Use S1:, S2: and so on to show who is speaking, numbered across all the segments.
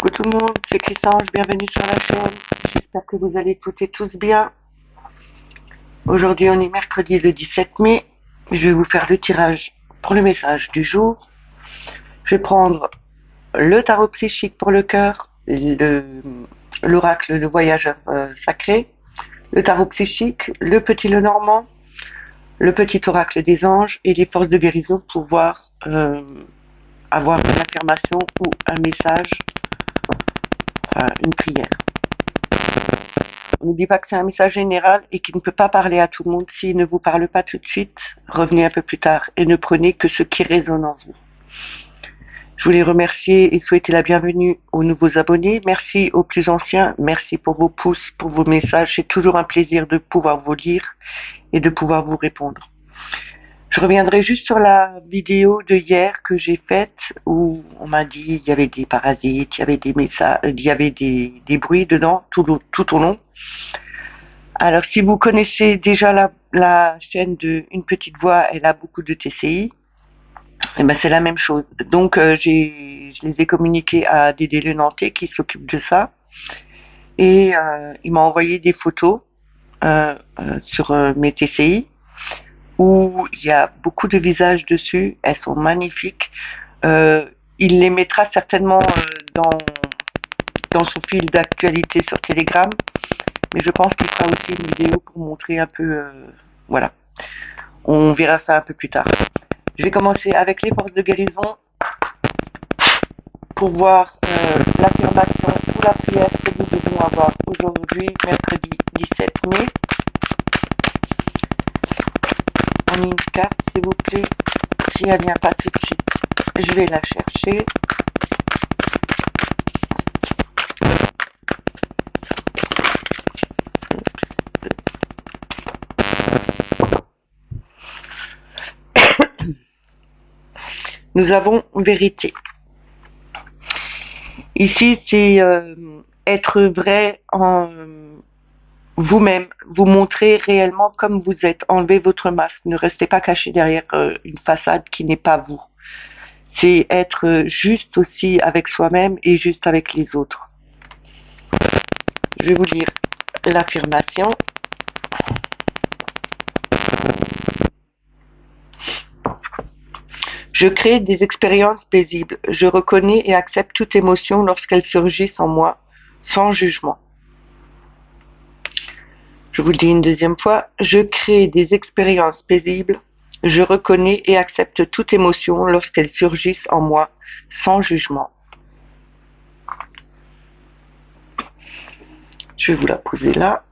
S1: Coucou tout le monde, c'est Chrisange, bienvenue sur la chaîne. J'espère que vous allez toutes et tous bien. Aujourd'hui on est mercredi le 17 mai. Je vais vous faire le tirage pour le message du jour. Je vais prendre le tarot psychique pour le cœur, l'oracle, le voyageur sacré, le tarot psychique, le petit Lenormand, le petit oracle des anges et les forces de guérison pour pouvoir avoir une affirmation ou un message, enfin une prière. N'oubliez pas que c'est un message général et qu'il ne peut pas parler à tout le monde. S'il ne vous parle pas tout de suite, revenez un peu plus tard et ne prenez que ce qui résonne en vous. Je voulais remercier et souhaiter la bienvenue aux nouveaux abonnés. Merci aux plus anciens. Merci pour vos pouces, pour vos messages. C'est toujours un plaisir de pouvoir vous lire et de pouvoir vous répondre. Je reviendrai juste sur la vidéo de hier que j'ai faite où on m'a dit il y avait des parasites, il y avait des messages, il y avait des bruits dedans tout au long. Alors si vous connaissez déjà la chaîne de Une Petite Voix, elle a beaucoup de TCI. Et ben c'est la même chose. Donc je les ai communiqués à Dédé Le Nantais qui s'occupe de ça. Et il m'a envoyé des photos sur mes TCI où il y a beaucoup de visages dessus. Elles sont magnifiques. Il les mettra certainement dans son fil d'actualité sur Telegram. Mais je pense qu'il fera aussi une vidéo pour montrer un peu... voilà. On verra ça un peu plus tard. Je vais commencer avec les forces de guérison pour voir l'affirmation ou la prière que nous devons avoir aujourd'hui, mercredi 17 mai. On met une carte, s'il vous plaît. Si elle vient pas tout de suite, je vais la chercher. Nous avons vérité. Ici, c'est être vrai en vous-même, vous montrer réellement comme vous êtes. Enlevez votre masque, ne restez pas caché derrière une façade qui n'est pas vous. C'est être juste aussi avec soi-même et juste avec les autres. Je vais vous lire l'affirmation. Je crée des expériences paisibles. Je reconnais et accepte toute émotion lorsqu'elles surgissent en moi, sans jugement. Je vous le dis une deuxième fois. Je crée des expériences paisibles. Je reconnais et accepte toute émotion lorsqu'elles surgissent en moi, sans jugement. Je vais vous la poser là.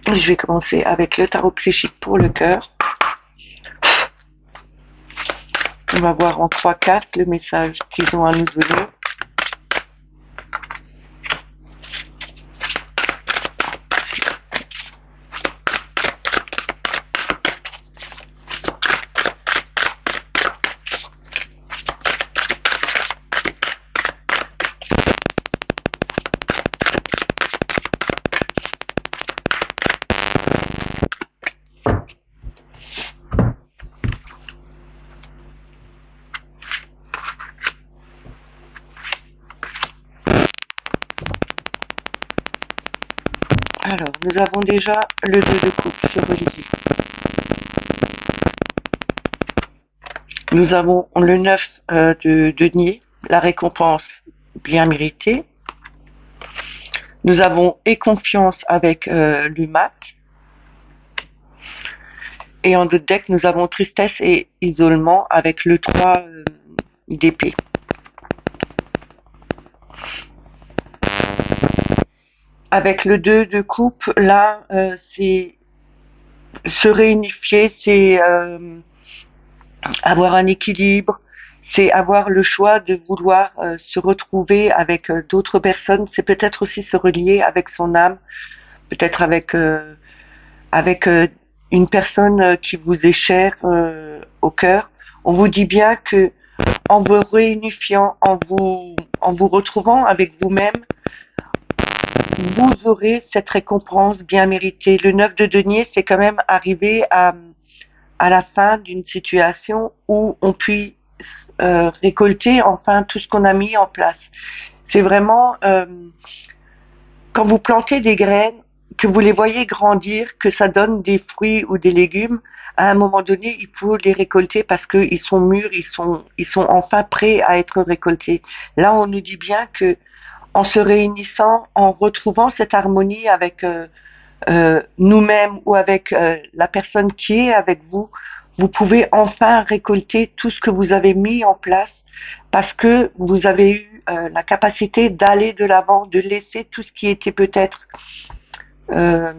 S1: Je vais commencer avec le tarot psychique pour le cœur. On va voir en 3 cartes le message qu'ils ont à nous donner. Alors, nous avons déjà le 2 de coupe, je vous l'ai dit. Nous avons le 9 de denier, la récompense bien méritée. Nous avons et confiance avec le mat. Et en d'autres decks, nous avons tristesse et isolement avec le 3 d'épée. Avec le 2 de coupe, là, c'est se réunifier, c'est avoir un équilibre, c'est avoir le choix de vouloir se retrouver avec d'autres personnes, c'est peut-être aussi se relier avec son âme, peut-être avec une personne qui vous est chère au cœur. On vous dit bien que en vous réunifiant, en vous retrouvant avec vous-même, vous aurez cette récompense bien méritée. Le 9 de denier, c'est quand même arrivé à la fin d'une situation où récolter enfin tout ce qu'on a mis en place. C'est vraiment quand vous plantez des graines, que vous les voyez grandir, que ça donne des fruits ou des légumes, à un moment donné, il faut les récolter parce qu'ils sont mûrs, ils sont enfin prêts à être récoltés. Là, on nous dit bien que en se réunissant, en retrouvant cette harmonie avec nous-mêmes ou avec la personne qui est avec vous, vous pouvez enfin récolter tout ce que vous avez mis en place parce que vous avez eu la capacité d'aller de l'avant, de laisser tout ce qui était peut-être euh,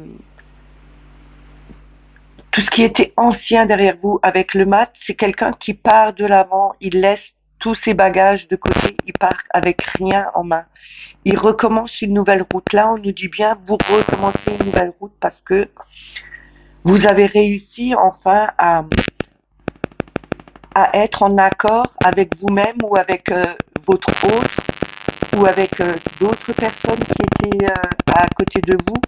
S1: tout ce qui était ancien derrière vous. Avec le mat, c'est quelqu'un qui part de l'avant, il laisse tous ses bagages de côté, il part avec rien en main. Il recommence une nouvelle route. Là, on nous dit bien, vous recommencez une nouvelle route parce que vous avez réussi enfin à être en accord avec vous-même ou avec votre hôte ou avec d'autres personnes qui étaient à côté de vous.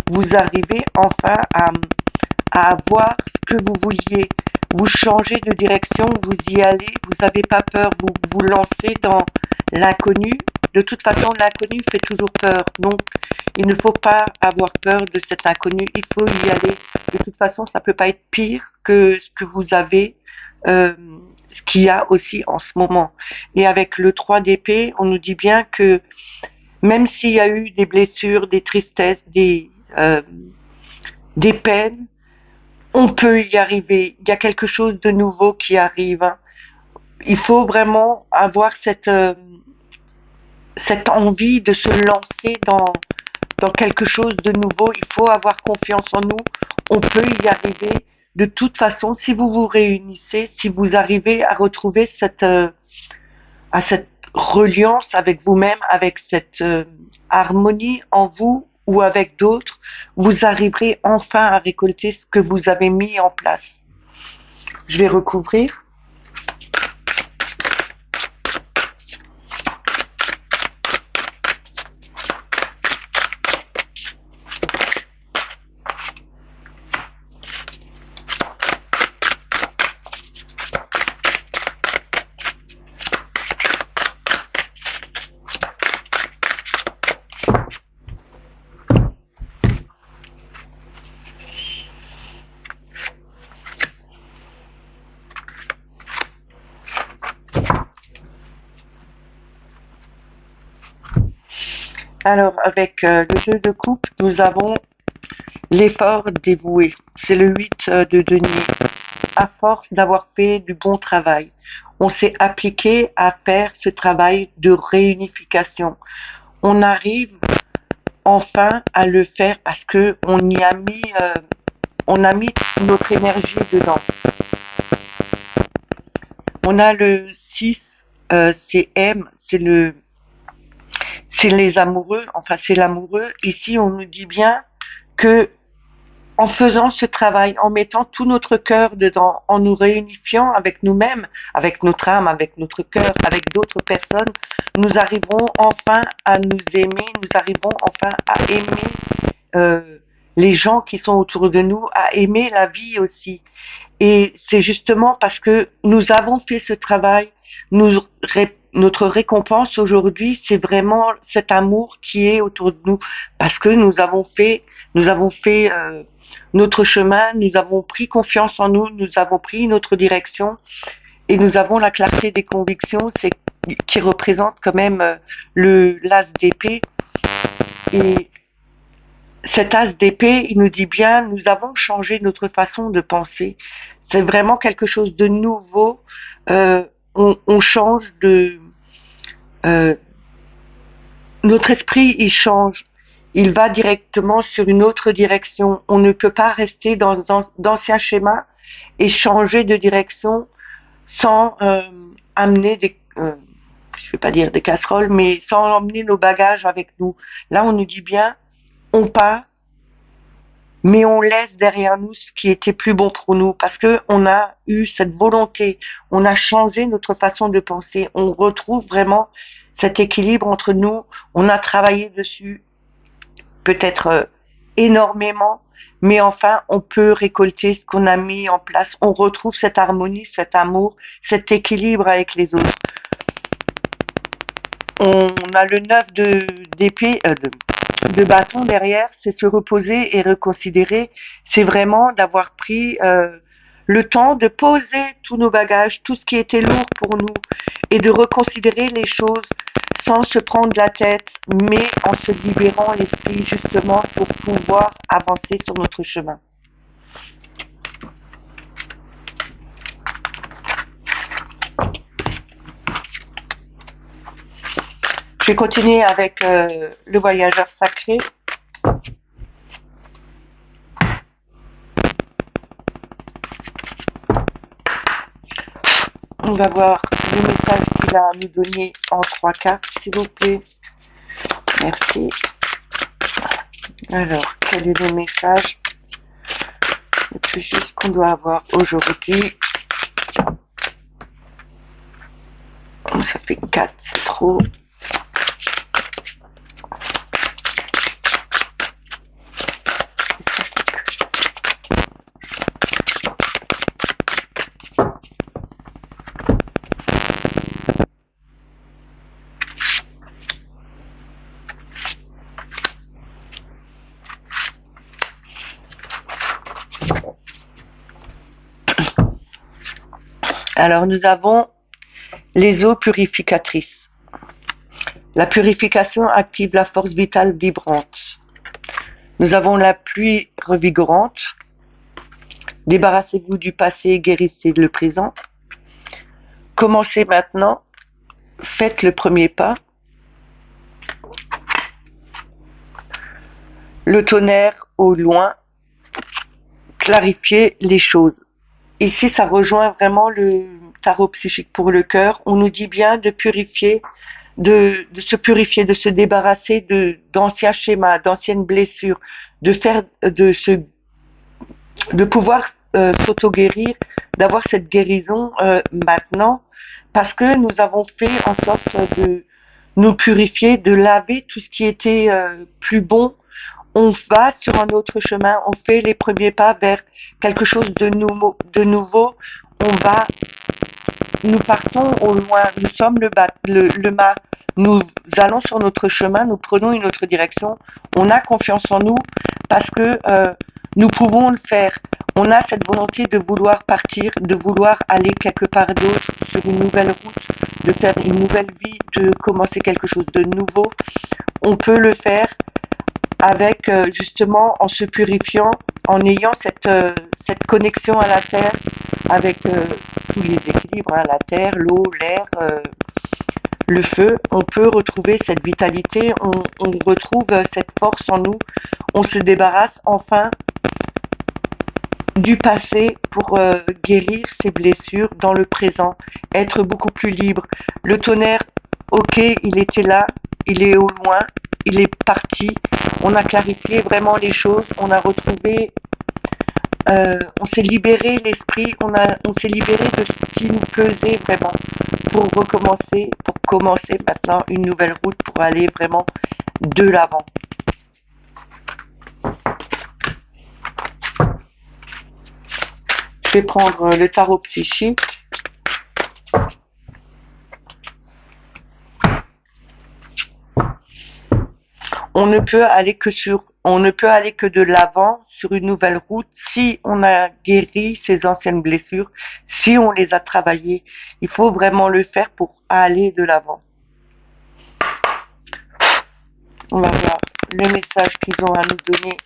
S1: Vous arrivez enfin à avoir ce que vous vouliez. Vous changez de direction, vous y allez, vous n'avez pas peur, vous vous lancez dans l'inconnu. De toute façon, l'inconnu fait toujours peur. Donc, il ne faut pas avoir peur de cet inconnu, il faut y aller. De toute façon, ça ne peut pas être pire que ce que vous avez, euh, ce qu'il y a aussi en ce moment. Et avec le 3 d'épée, on nous dit bien que même s'il y a eu des blessures, des tristesses, des peines, on peut y arriver. Il y a quelque chose de nouveau qui arrive. Il faut vraiment avoir cette envie de se lancer dans quelque chose de nouveau. Il faut avoir confiance en nous. On peut y arriver. De toute façon, si vous vous réunissez, si vous arrivez à retrouver à cette reliance avec vous-même, avec cette harmonie en vous ou avec d'autres, vous arriverez enfin à récolter ce que vous avez mis en place. Je vais recouvrir. Alors, avec le jeu de coupe, nous avons l'effort dévoué. C'est le 8 de denier. À force d'avoir fait du bon travail, on s'est appliqué à faire ce travail de réunification. On arrive enfin à le faire parce que on a mis notre énergie dedans. On a le 6, c'est M, c'est les amoureux, enfin c'est l'amoureux. Ici, on nous dit bien que en faisant ce travail, en mettant tout notre cœur dedans, en nous réunifiant avec nous-mêmes, avec notre âme, avec notre cœur, avec d'autres personnes, nous arriverons enfin à nous aimer, nous arriverons enfin à aimer les gens qui sont autour de nous, à aimer la vie aussi. Et c'est justement parce que nous avons fait ce travail, notre récompense aujourd'hui, c'est vraiment cet amour qui est autour de nous, parce que nous avons fait notre chemin, nous avons pris confiance en nous, nous avons pris notre direction, et nous avons la clarté des convictions, c'est qui représente quand même le l'as d'épée. Et cet as d'épée, il nous dit bien, nous avons changé notre façon de penser. C'est vraiment quelque chose de nouveau. Euh, on change de... euh, notre esprit, il change. Il va directement sur une autre direction. On ne peut pas rester dans d'anciens schémas et changer de direction sans amener je vais pas dire des casseroles, mais sans emmener nos bagages avec nous. Là, on nous dit bien, on part, mais on laisse derrière nous ce qui était plus bon pour nous parce que on a eu cette volonté, on a changé notre façon de penser, on retrouve vraiment cet équilibre entre nous, on a travaillé dessus peut-être énormément, mais enfin, on peut récolter ce qu'on a mis en place. On retrouve cette harmonie, cet amour, cet équilibre avec les autres. On a le 9 d'épée, de bâton derrière, c'est se reposer et reconsidérer. C'est vraiment d'avoir pris le temps de poser tous nos bagages, tout ce qui était lourd pour nous, et de reconsidérer les choses sans se prendre la tête, mais en se libérant l'esprit justement pour pouvoir avancer sur notre chemin. Je vais continuer avec le voyageur sacré. On va voir le message qu'il a à nous donner en 3 cartes, s'il vous plaît. Merci. Alors, quel est le message le plus juste qu'on doit avoir aujourd'hui? Ça fait 4, c'est trop. Alors, nous avons les eaux purificatrices. La purification active la force vitale vibrante. Nous avons la pluie revigorante. Débarrassez-vous du passé, guérissez le présent. Commencez maintenant. Faites le premier pas. Le tonnerre au loin. Clarifiez les choses. Ici, ça rejoint vraiment le tarot psychique pour le cœur. On nous dit bien de purifier, de se purifier, de se débarrasser d'anciens schémas, d'anciennes blessures, de pouvoir s'auto-guérir, d'avoir cette guérison maintenant, parce que nous avons fait en sorte de nous purifier, de laver tout ce qui était plus bon. On va sur un autre chemin, on fait les premiers pas vers quelque chose de nouveau. Nous partons au loin, nous sommes le mât, nous allons sur notre chemin, nous prenons une autre direction, on a confiance en nous parce que nous pouvons le faire. On a cette volonté de vouloir partir, de vouloir aller quelque part d'autre, sur une nouvelle route, de faire une nouvelle vie, de commencer quelque chose de nouveau. On peut le faire avec justement en se purifiant, en ayant cette connexion à la terre, avec tous les équilibres, hein, la terre, l'eau, l'air, le feu. On peut retrouver cette vitalité, on retrouve cette force en nous, on se débarrasse enfin du passé pour guérir ses blessures dans le présent, être beaucoup plus libre. Le tonnerre, ok, il était là, il est au loin, il est parti, on a clarifié vraiment les choses, on a retrouvé, on s'est libéré l'esprit, on s'est libéré de ce qui nous pesait vraiment pour recommencer, pour commencer maintenant une nouvelle route pour aller vraiment de l'avant. Je vais prendre le tarot psychique. On ne peut aller que de l'avant sur une nouvelle route si on a guéri ses anciennes blessures, si on les a travaillées. Il faut vraiment le faire pour aller de l'avant. On va voir le message qu'ils ont à nous donner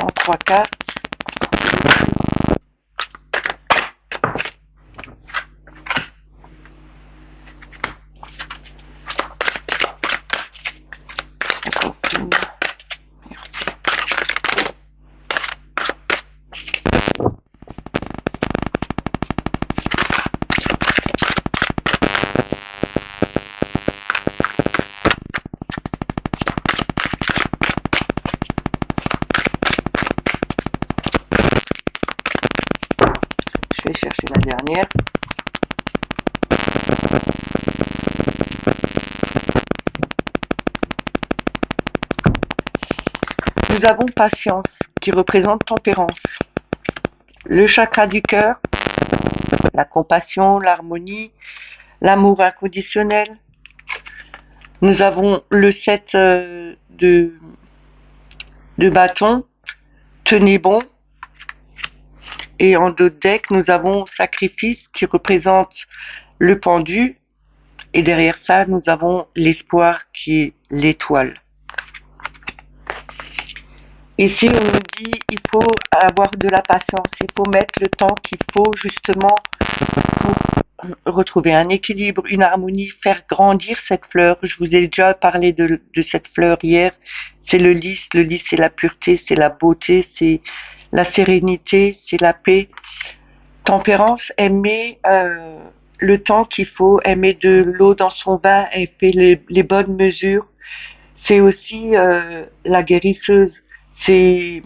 S1: en 3 cartes. Je vais chercher la dernière. Nous avons patience qui représente tempérance. Le chakra du cœur, la compassion, l'harmonie, l'amour inconditionnel. Nous avons le 7 de bâton, tenez bon. Et en d'autres decks, nous avons sacrifice qui représente le pendu. Et derrière ça, nous avons l'espoir qui est l'étoile. Ici, on nous dit il faut avoir de la patience, il faut mettre le temps qu'il faut justement pour retrouver un équilibre, une harmonie, faire grandir cette fleur. Je vous ai déjà parlé de cette fleur hier. C'est le lys. Le lys, c'est la pureté, c'est la beauté, c'est la sérénité, c'est la paix. Tempérance, aimer le temps qu'il faut, aimer de l'eau dans son vin, elle fait les bonnes mesures. C'est aussi la guérisseuse. C'est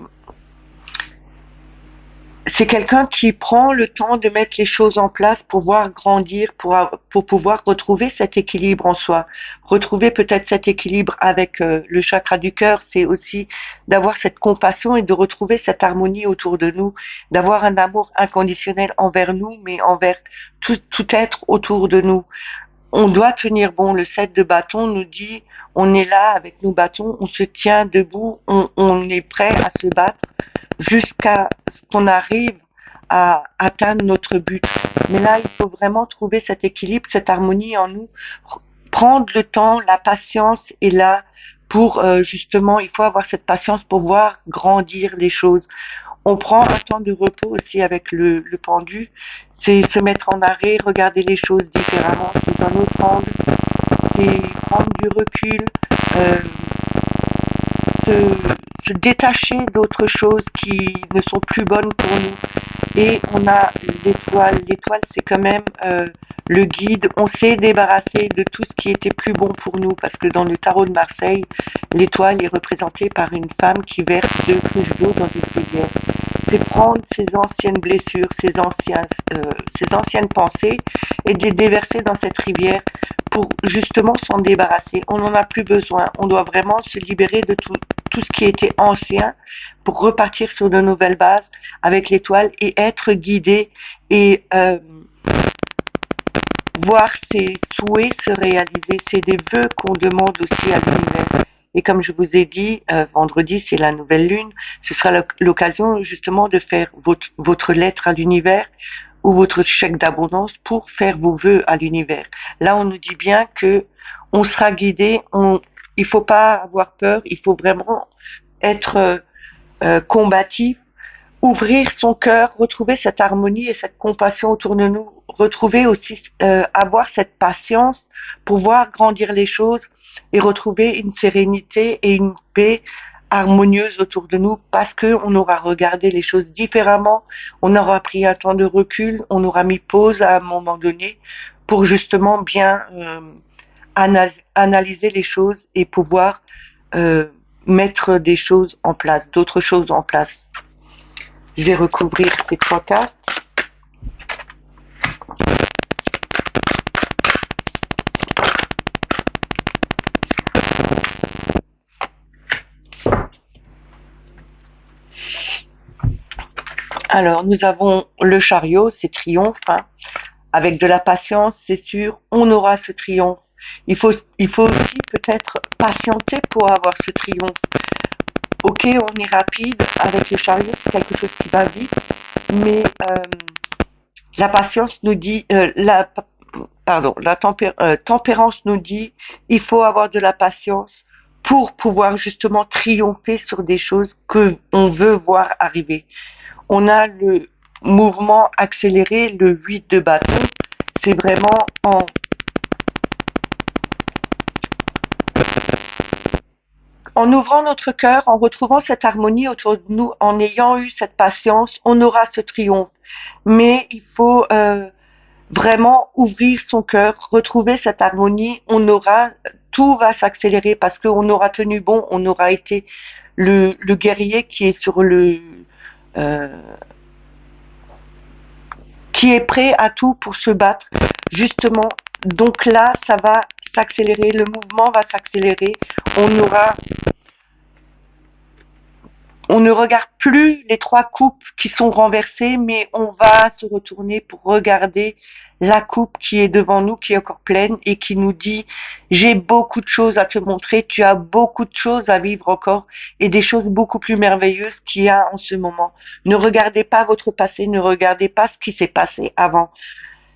S1: quelqu'un qui prend le temps de mettre les choses en place pour pouvoir grandir, pour pouvoir retrouver cet équilibre en soi. Retrouver peut-être cet équilibre avec le chakra du cœur, c'est aussi d'avoir cette compassion et de retrouver cette harmonie autour de nous, d'avoir un amour inconditionnel envers nous, mais envers tout être autour de nous. On doit tenir bon. Le 7 de bâton nous dit, on est là avec nos bâtons, on se tient debout, on est prêt à se battre jusqu'à ce qu'on arrive à atteindre notre but. Mais là, il faut vraiment trouver cet équilibre, cette harmonie en nous, prendre le temps, la patience est là pour justement, il faut avoir cette patience pour voir grandir les choses. On prend un temps de repos aussi avec le pendu, c'est se mettre en arrêt, regarder les choses différemment, sous un autre angle, c'est prendre du recul, euh, se détacher d'autres choses qui ne sont plus bonnes pour nous. Et on a l'étoile. L'étoile, c'est quand même le guide. On s'est débarrassé de tout ce qui était plus bon pour nous, parce que dans le tarot de Marseille, l'étoile est représentée par une femme qui verse 2 couches d'eau dans une rivière. C'est prendre ses anciennes blessures, ses anciennes pensées et de les déverser dans cette rivière pour justement s'en débarrasser. On n'en a plus besoin. On doit vraiment se libérer de tout ce qui était ancien pour repartir sur de nouvelles bases avec l'étoile et être guidé et voir ses souhaits se réaliser. C'est des vœux qu'on demande aussi à l'univers. Et comme je vous ai dit, vendredi, c'est la nouvelle lune. Ce sera l'occasion justement de faire votre lettre à l'univers ou votre chèque d'abondance pour faire vos vœux à l'univers. Là, on nous dit bien que on sera guidé. Il faut pas avoir peur. Il faut vraiment être combatif, ouvrir son cœur, retrouver cette harmonie et cette compassion autour de nous, retrouver aussi avoir cette patience pour voir grandir les choses et retrouver une sérénité et une paix harmonieuse autour de nous parce que on aura regardé les choses différemment, on aura pris un temps de recul, on aura mis pause à un moment donné pour justement bien analyser les choses et pouvoir mettre des choses en place, d'autres choses en place. Je vais recouvrir ces 3 cartes. Alors, nous avons le chariot, c'est triomphe. Hein. Avec de la patience, c'est sûr, on aura ce triomphe. Il faut aussi peut-être patienter pour avoir ce triomphe. Ok, on est rapide avec le chariot, c'est quelque chose qui va vite, mais la patience nous dit, la tempérance nous dit, il faut avoir de la patience pour pouvoir justement triompher sur des choses que on veut voir arriver. On a le mouvement accéléré, le 8 de bâton, c'est vraiment en ouvrant notre cœur, en retrouvant cette harmonie autour de nous, en ayant eu cette patience, on aura ce triomphe. Mais il faut vraiment ouvrir son cœur, retrouver cette harmonie, tout va s'accélérer parce qu'on aura tenu bon, on aura été le guerrier qui est sur euh, qui est prêt à tout pour se battre, justement. Donc là, ça va s'accélérer, le mouvement va s'accélérer, on aura On ne regarde plus les 3 coupes qui sont renversées, mais on va se retourner pour regarder la coupe qui est devant nous, qui est encore pleine et qui nous dit: «J'ai beaucoup de choses à te montrer, tu as beaucoup de choses à vivre encore et des choses beaucoup plus merveilleuses qu'il y a en ce moment». Ne regardez pas votre passé, ne regardez pas ce qui s'est passé avant.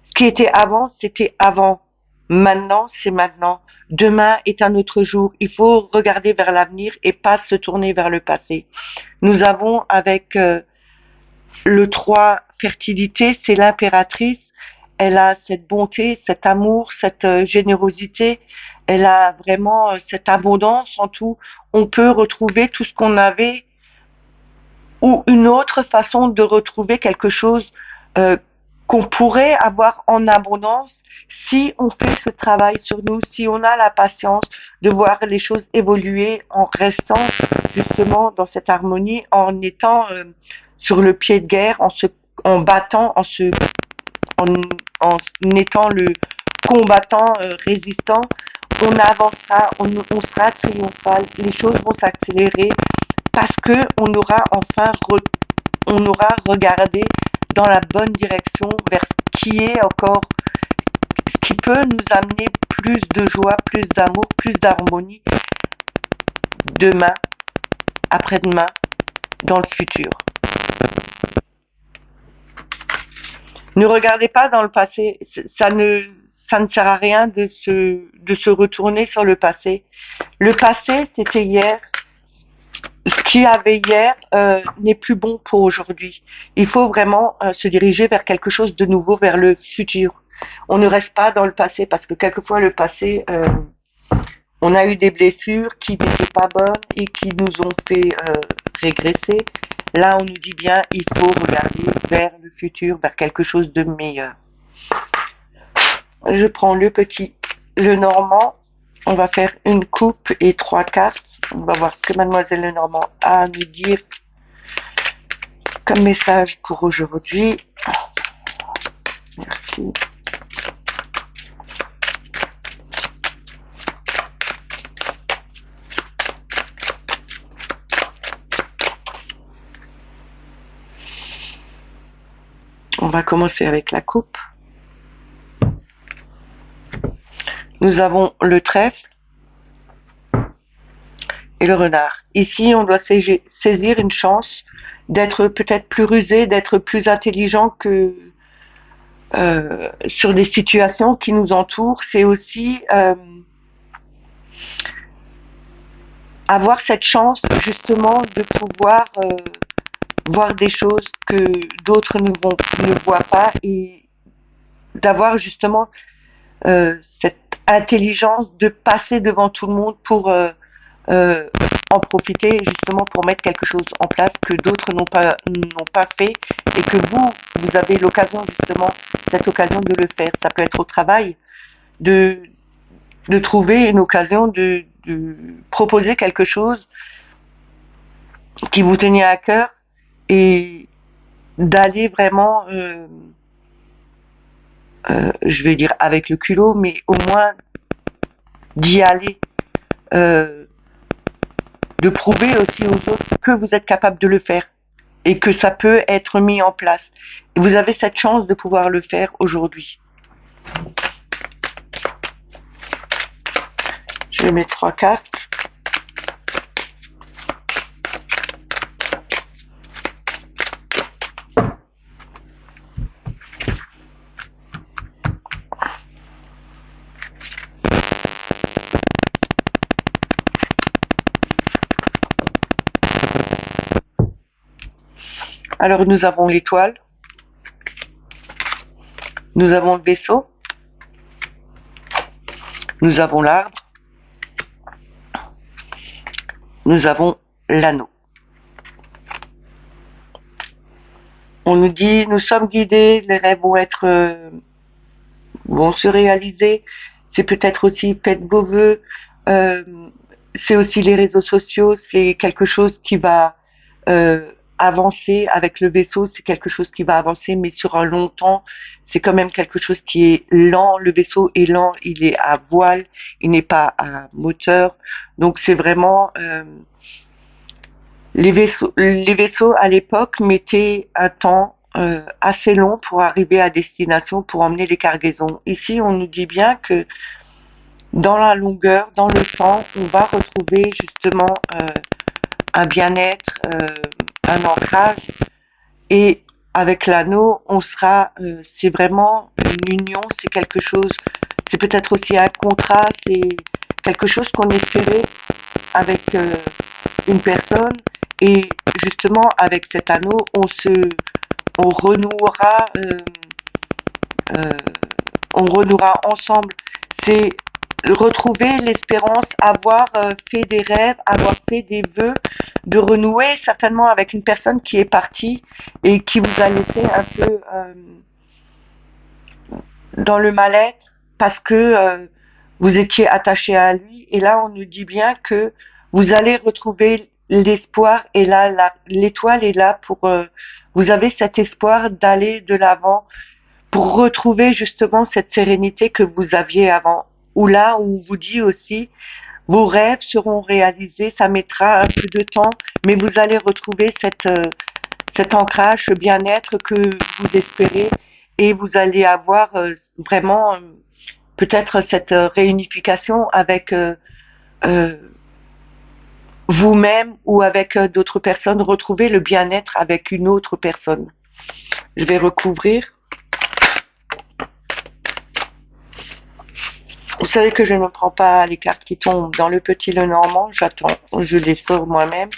S1: Ce qui était avant, c'était avant. Maintenant, c'est maintenant. Demain est un autre jour. Il faut regarder vers l'avenir et pas se tourner vers le passé. Nous avons avec le 3 fertilité, c'est l'impératrice. Elle a cette bonté, cet amour, cette générosité. Elle a vraiment cette abondance en tout. On peut retrouver tout ce qu'on avait ou une autre façon de retrouver quelque chose euh, qu'on pourrait avoir en abondance si on fait ce travail sur nous, si on a la patience de voir les choses évoluer en restant justement dans cette harmonie, en étant sur le pied de guerre, en battant, en, en étant le combattant résistant. On avancera, on sera triomphal, les choses vont s'accélérer parce que on aura regardé dans la bonne direction vers ce qui est encore, ce qui peut nous amener plus de joie, plus d'amour, plus d'harmonie demain, après-demain, dans le futur. Ne regardez pas dans le passé, ça ne sert à rien de se retourner sur le passé. Le passé, c'était hier. Ce qu'il y avait hier n'est plus bon pour aujourd'hui. Il faut vraiment se diriger vers quelque chose de nouveau, vers le futur. On ne reste pas dans le passé parce que quelquefois le passé, on a eu des blessures qui n'étaient pas bonnes et qui nous ont fait régresser. Là, on nous dit bien, il faut regarder vers le futur, vers quelque chose de meilleur. Je prends le normand. On va faire une coupe et 3 cartes. On va voir ce que Mademoiselle Lenormand a à nous dire comme message pour aujourd'hui. Merci. On va commencer avec la coupe. Nous avons le trèfle et le renard. Ici, on doit saisir une chance d'être peut-être plus rusé, d'être plus intelligent que sur des situations qui nous entourent. C'est aussi avoir cette chance justement de pouvoir voir des choses que d'autres ne voient pas et d'avoir justement cette intelligence de passer devant tout le monde pour en profiter justement pour mettre quelque chose en place que d'autres n'ont pas fait et que vous avez l'occasion justement, cette occasion de le faire. Ça peut être au travail, de trouver une occasion de proposer quelque chose qui vous tenait à cœur et d'aller vraiment, je vais dire avec le culot, mais au moins d'y aller, de prouver aussi aux autres que vous êtes capable de le faire et que ça peut être mis en place. Et vous avez cette chance de pouvoir le faire aujourd'hui. Je vais mettre 3 cartes. Alors nous avons l'étoile, nous avons le vaisseau, nous avons l'arbre, nous avons l'anneau. On nous dit, nous sommes guidés, les rêves vont se réaliser. C'est peut-être aussi faites vos vœux. C'est aussi les réseaux sociaux. C'est quelque chose qui va avancer avec le vaisseau. C'est quelque chose qui va avancer, mais sur un long temps. C'est quand même quelque chose qui est lent. Le vaisseau est lent. Il est à voile. Il n'est pas à moteur. Donc c'est vraiment Les vaisseaux à l'époque mettaient un temps assez long pour arriver à destination, pour emmener les cargaisons. Ici, on nous dit bien que dans la longueur, dans le temps, on va retrouver justement un bien-être, un ancrage. Et avec l'anneau, on sera, c'est vraiment une union, c'est quelque chose, c'est peut-être aussi un contrat, c'est quelque chose qu'on espérait avec une personne. Et justement, avec cet anneau, on renouera, euh, on renouera ensemble. C'est retrouver l'espérance, avoir fait des rêves, avoir fait des vœux, de renouer certainement avec une personne qui est partie et qui vous a laissé un peu dans le mal-être parce que vous étiez attaché à lui. Et là, on nous dit bien que vous allez retrouver l'espoir. Et là, l'étoile est là pour... vous avez cet espoir d'aller de l'avant pour retrouver justement cette sérénité que vous aviez avant. Ou là, on vous dit aussi, vos rêves seront réalisés, ça mettra un peu de temps, mais vous allez retrouver cet ancrage, ce bien-être que vous espérez, et vous allez avoir vraiment peut-être cette réunification avec euh, vous-même ou avec d'autres personnes, retrouver le bien-être avec une autre personne. Je vais recouvrir. Vous savez que je ne prends pas les cartes qui tombent dans le petit Lenormand, j'attends, je les sors moi-même.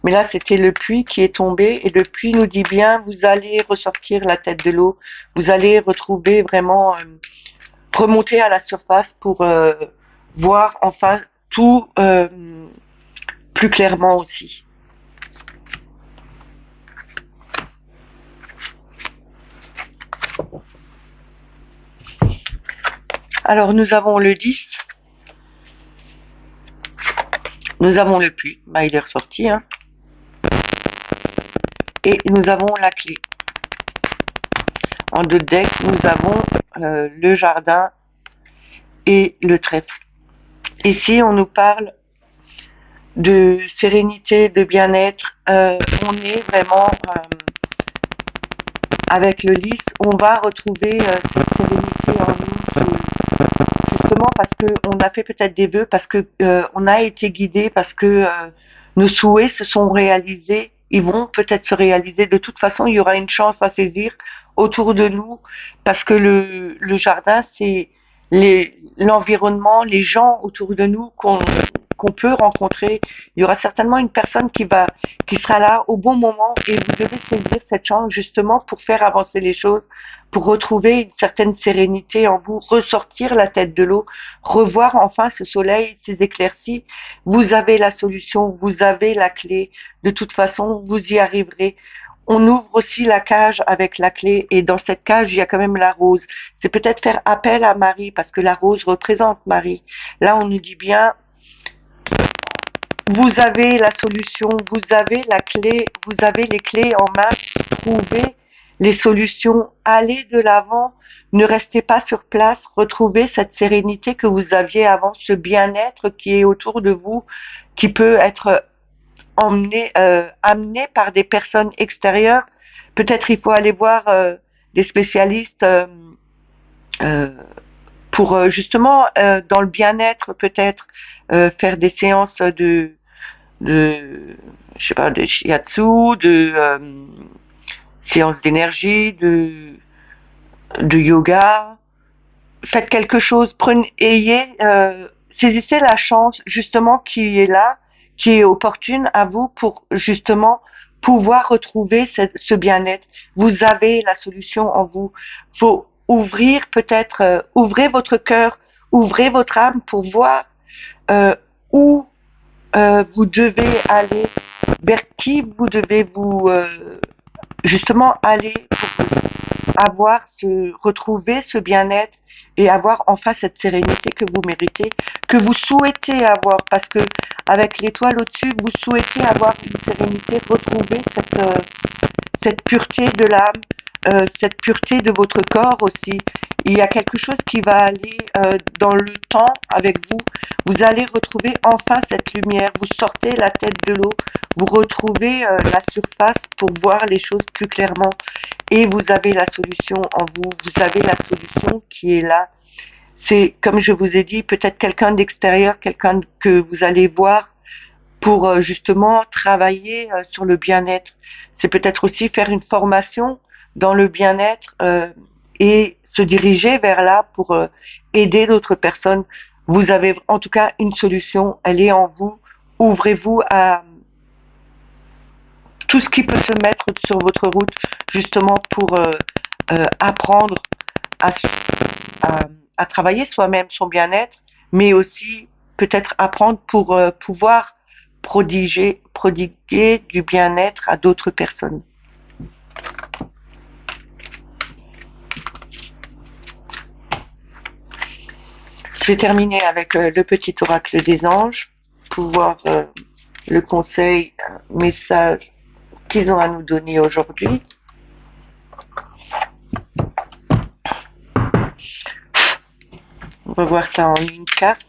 S1: Mais là, c'était le puits qui est tombé et le puits nous dit bien, vous allez ressortir la tête de l'eau, vous allez retrouver vraiment, remonter à la surface pour voir enfin tout plus clairement aussi. Alors, nous avons le 10, nous avons le puits, bah, il est ressorti, hein, et nous avons la clé. En deux decks, nous avons le jardin et le trèfle. Ici, on nous parle de sérénité, de bien-être. On est vraiment avec le lys, on va retrouver cette sérénité en nous, justement parce que on a fait peut-être des vœux, parce que on a été guidé, parce que nos souhaits se sont réalisés. Ils vont peut-être se réaliser. De toute façon, il y aura une chance à saisir autour de nous, parce que le jardin, c'est l'environnement, les gens autour de nous qu'on peut rencontrer. Il y aura certainement une personne qui sera là au bon moment et vous devez saisir cette chance justement pour faire avancer les choses, pour retrouver une certaine sérénité en vous, ressortir la tête de l'eau, revoir enfin ce soleil, ces éclaircies. Vous avez la solution, vous avez la clé. De toute façon, vous y arriverez. On ouvre aussi la cage avec la clé et dans cette cage, il y a quand même la rose. C'est peut-être faire appel à Marie parce que la rose représente Marie. Là, on nous dit bien, vous avez la solution, vous avez la clé, vous avez les clés en main, trouvez les solutions, allez de l'avant, ne restez pas sur place, retrouvez cette sérénité que vous aviez avant, ce bien-être qui est autour de vous, qui peut être amené par des personnes extérieures. Peut-être il faut aller voir des spécialistes euh, pour justement dans le bien-être peut-être faire des séances de je sais pas de shiatsu, de séances d'énergie, de yoga. Faites quelque chose, saisissez la chance justement qui est là, qui est opportune à vous pour justement pouvoir retrouver ce bien-être. Vous avez la solution en vous. Faut ouvrir peut-être, ouvrez votre cœur, ouvrez votre âme pour voir où vous devez aller, vers qui vous devez vous justement aller pour retrouver ce bien-être et avoir enfin cette sérénité que vous méritez, que vous souhaitez avoir, parce que avec l'étoile au-dessus, vous souhaitez avoir une sérénité, retrouver cette pureté de l'âme, cette pureté de votre corps aussi. il y a quelque chose qui va aller dans le temps avec vous. Vous allez retrouver enfin cette lumière. Vous sortez la tête de l'eau. Vous retrouvez la surface pour voir les choses plus clairement. Et vous avez la solution en vous. Vous avez la solution qui est là. C'est, comme je vous ai dit, peut-être quelqu'un d'extérieur, quelqu'un que vous allez voir pour justement travailler sur le bien-être. C'est peut-être aussi faire une formation dans le bien-être et se diriger vers là pour aider d'autres personnes. Vous avez en tout cas une solution, elle est en vous. Ouvrez-vous à tout ce qui peut se mettre sur votre route justement pour apprendre à, à, à travailler soi-même son bien-être, mais aussi peut-être apprendre pour pouvoir prodiguer du bien-être à d'autres personnes. Je vais terminer avec le petit oracle des anges pour voir le conseil, message qu'ils ont à nous donner aujourd'hui. On va voir ça en une carte.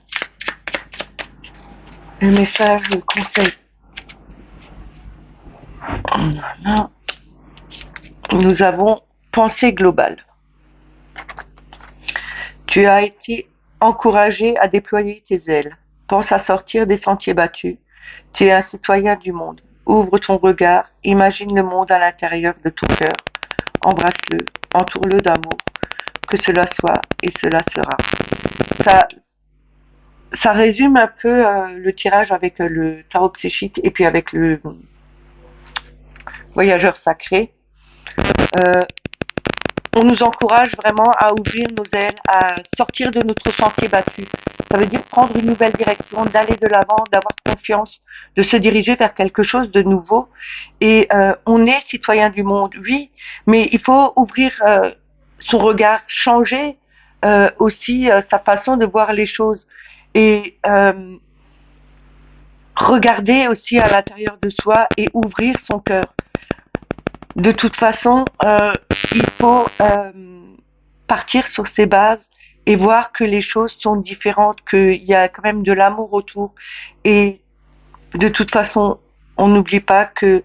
S1: Le message, le conseil. Voilà. Nous avons pensée globale. Tu as été encouragé à déployer tes ailes. Pense à sortir des sentiers battus. Tu es un citoyen du monde. Ouvre ton regard, imagine le monde à l'intérieur de ton cœur. Embrasse-le, entoure-le d'amour. Que cela soit et cela sera. Ça résume un peu le tirage avec le tarot psychique et puis avec le voyageur sacré. Euh, on nous encourage vraiment à ouvrir nos ailes, à sortir de notre sentier battu. Ça veut dire prendre une nouvelle direction, d'aller de l'avant, d'avoir confiance, de se diriger vers quelque chose de nouveau. Et on est citoyen du monde, oui, mais il faut ouvrir son regard, changer aussi sa façon de voir les choses et regarder aussi à l'intérieur de soi et ouvrir son cœur. De toute façon, il faut partir sur ses bases et voir que les choses sont différentes, qu'il y a quand même de l'amour autour. Et de toute façon, on n'oublie pas que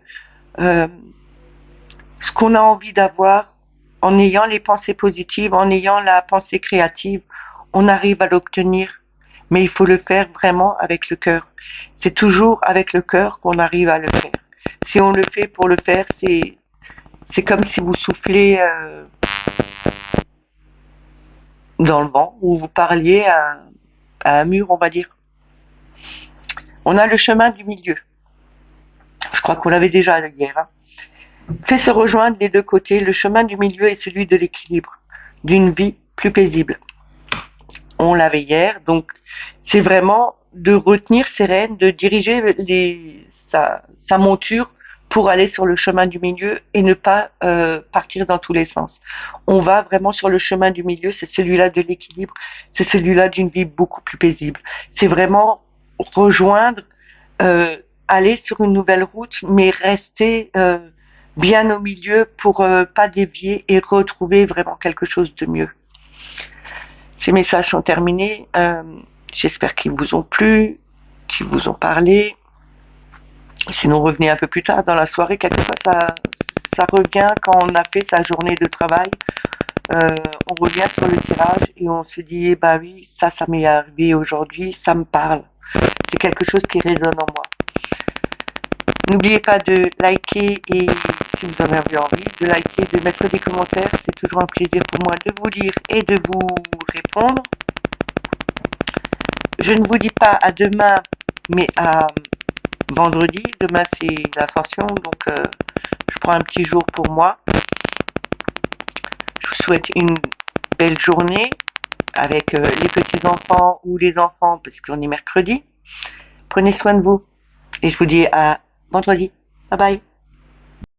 S1: ce qu'on a envie d'avoir, en ayant les pensées positives, en ayant la pensée créative, on arrive à l'obtenir. Mais il faut le faire vraiment avec le cœur. C'est toujours avec le cœur qu'on arrive à le faire. Si on le fait pour le faire, c'est comme si vous soufflez dans le vent ou vous parliez à un mur, on va dire. On a le chemin du milieu. Je crois qu'on l'avait déjà hier. Hein. Fait se rejoindre des deux côtés. Le chemin du milieu est celui de l'équilibre, d'une vie plus paisible. On l'avait hier, donc c'est vraiment de retenir ses rênes, de diriger sa monture pour aller sur le chemin du milieu et ne pas partir dans tous les sens. On va vraiment sur le chemin du milieu, c'est celui-là de l'équilibre, c'est celui-là d'une vie beaucoup plus paisible. C'est vraiment rejoindre, aller sur une nouvelle route, mais rester bien au milieu pour pas dévier et retrouver vraiment quelque chose de mieux. Ces messages sont terminés. J'espère qu'ils vous ont plu, qu'ils vous ont parlé. Sinon, revenez un peu plus tard dans la soirée. Quelquefois, ça revient quand on a fait sa journée de travail. On revient sur le tirage et on se dit, eh ben oui, ça m'est arrivé aujourd'hui, ça me parle. C'est quelque chose qui résonne en moi. N'oubliez pas de liker et, si vous en avez envie, de liker, de mettre des commentaires. C'est toujours un plaisir pour moi de vous lire et de vous répondre. Je ne vous dis pas à demain, mais à vendredi. Demain, c'est l'Ascension, donc je prends un petit jour pour moi. Je vous souhaite une belle journée avec les petits-enfants ou les enfants, parce qu'on est mercredi. Prenez soin de vous et je vous dis à vendredi. Bye bye.